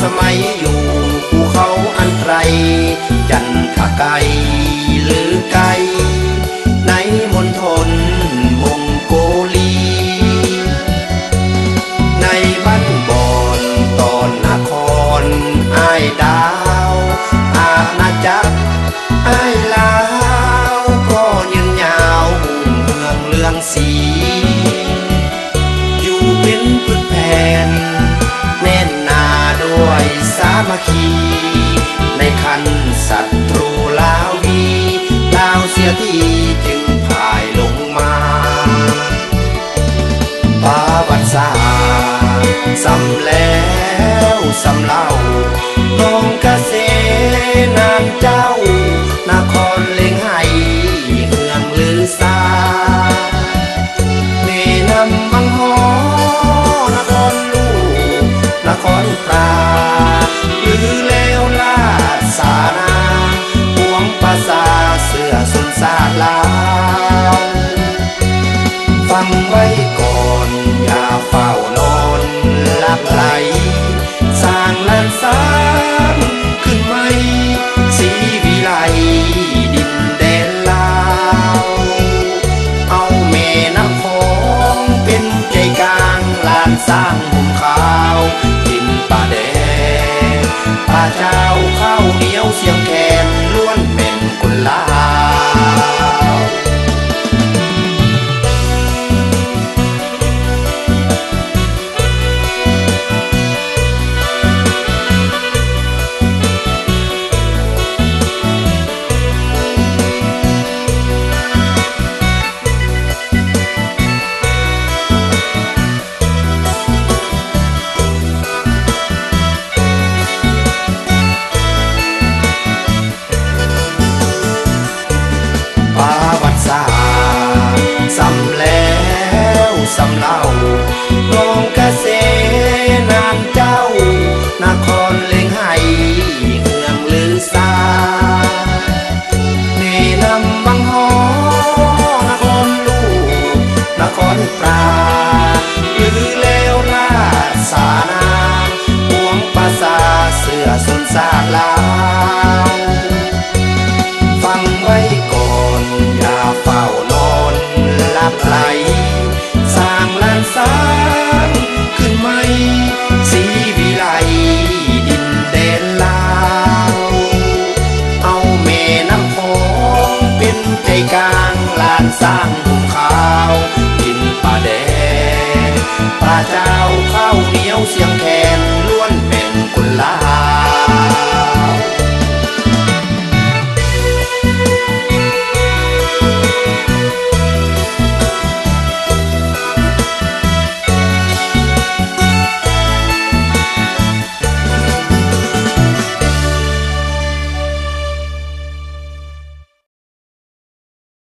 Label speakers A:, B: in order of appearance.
A: สมัยอยู่ภูเขาอันไกลจันทไกหรือไกในมณฑลมองโกลีในบ้านบอนตอนนครอ้ายดาวอาณาจักรอ้ายลาวก็ยืนยาวเมืองเลืองสีอยู่เป็นพืชแผ่นแน่นหนาด้วยสามัคคีในคันศัตรูลาวีลาวเสียทีจึงพ่ายลงมาประวัติศาสตร์ซ้ำแล้วซ้ำเล่า